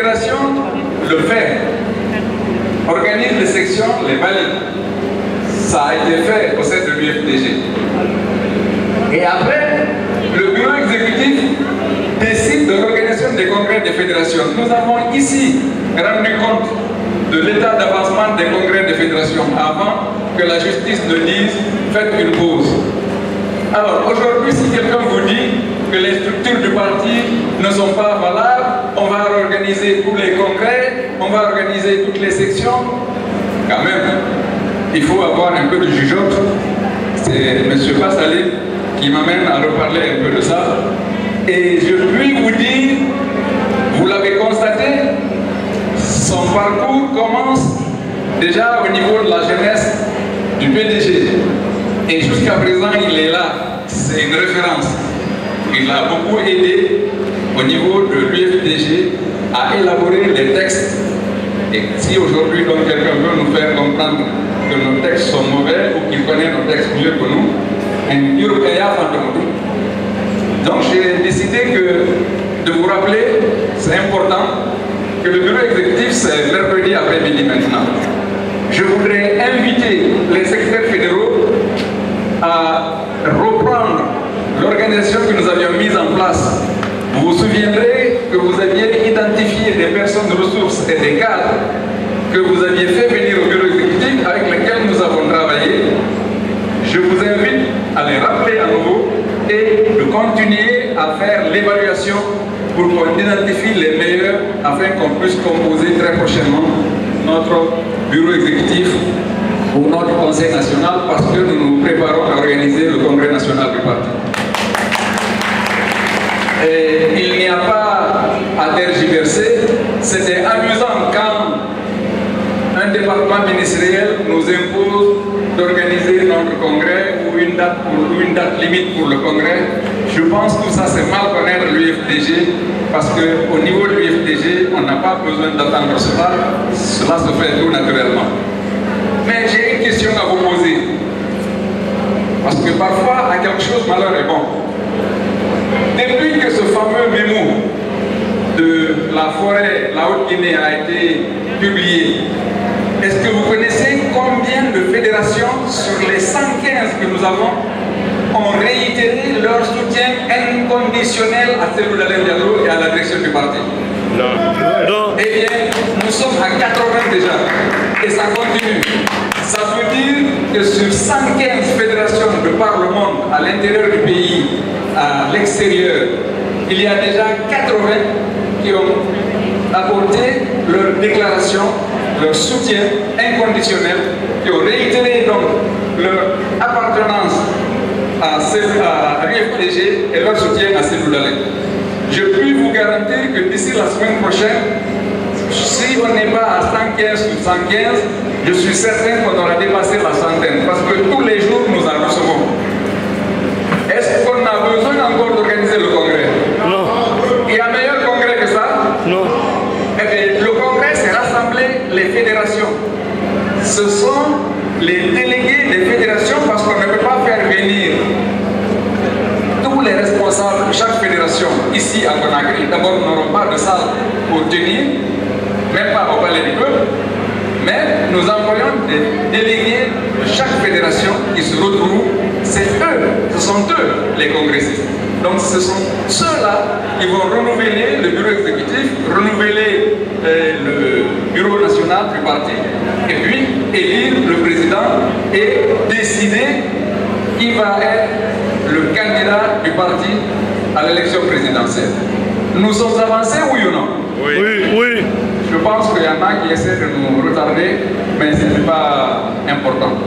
La fédération le fait, organise les sections, les valide. Ça a été fait au sein de l'UFDG. Et après, le bureau exécutif décide de l'organisation des congrès des fédérations. Nous avons ici rendu compte de l'état d'avancement des congrès des fédérations avant que la justice ne dise « faites une pause ». Alors aujourd'hui, si quelqu'un vous dit que les structures du parti ne sont pas valables, on va organiser tous les congrès, on va organiser toutes les sections, quand même, il faut avoir un peu de jugeote. C'est M. Passalé qui m'amène à reparler un peu de ça. Et je puis vous dire, vous l'avez constaté, son parcours commence déjà au niveau de la jeunesse du PDG. Et jusqu'à présent, il est là. C'est une référence. Il a beaucoup aidé au niveau de l'UFDG à élaborer les textes. Et si aujourd'hui, donc, quelqu'un veut nous faire comprendre que nos textes sont mauvais ou qu'il connaît nos textes mieux que nous, donc j'ai décidé de vous rappeler, c'est important, que le bureau exécutif, c'est mercredi après-midi maintenant. Je voudrais inviter les secrétaires fédéraux à reprendre l'organisation que nous avions mise en place. Vous vous souviendrez que vous aviez identifié des personnes ressources et des cadres que vous aviez fait venir au bureau exécutif avec lesquels nous avons travaillé. Je vous invite à les rappeler à nouveau et de continuer à faire l'évaluation pour qu'on identifie les meilleurs afin qu'on puisse composer très prochainement notre bureau exécutif ou notre conseil national parce que nous nous préparons à organiser le congrès national du parti. Et il n'y a pas à tergiverser. C'était amusant quand un département ministériel nous impose d'organiser notre congrès ou une date limite pour le congrès. Je pense que tout ça c'est mal connaître l'UFDG parce qu'au niveau de l'UFDG, on n'a pas besoin d'attendre cela. Cela se fait tout naturellement. Mais j'ai une question à vous poser. Parce que parfois, à quelque chose, malheur est bon. Depuis que ce fameux mémo de la forêt, la Haute-Guinée a été publié, est-ce que vous connaissez combien de fédérations sur les 115 que nous avons ont réitéré leur soutien inconditionnel à Cellou Dalein Diallo et à la direction du parti? Non. Eh bien, nous sommes à 80 déjà. Et ça continue. Ça veut dire que sur 115 fédérations de par le monde, à l'intérieur du pays, à l'extérieur, il y a déjà 80 qui ont apporté leur déclaration, leur soutien inconditionnel, qui ont réitéré donc leur appartenance à l'UFDG et leur soutien à Cellou Dalein. Je puis vous garantir que d'ici la semaine prochaine, si on n'est pas à 115 sur 115, je suis certain qu'on aura dépassé la centaine, parce que tous les jours nous en recevons. Est-ce qu'on a besoin encore d'organiser le congrès? Non. Il y a un meilleur congrès que ça? Non. Eh bien, le congrès, c'est rassembler les fédérations. Ce sont les délégués des fédérations parce qu'on ne peut pas faire venir tous les responsables de chaque fédération ici à Conakry. D'abord, nous n'aurons pas de salle pour tenir, même pas au palais du peuple, mais nous envoyons des délégués de chaque fédération qui se retrouvent. C'est eux, ce sont eux les congressistes. Donc ce sont ceux-là qui vont renouveler le bureau exécutif, renouveler le bureau national du parti, et puis élire le président et décider qui va être le candidat du parti à l'élection présidentielle. Nous sommes avancés, oui ou non? Oui. Oui. Je pense qu'il y en a qui essaient de nous retarder, mais ce n'est pas important.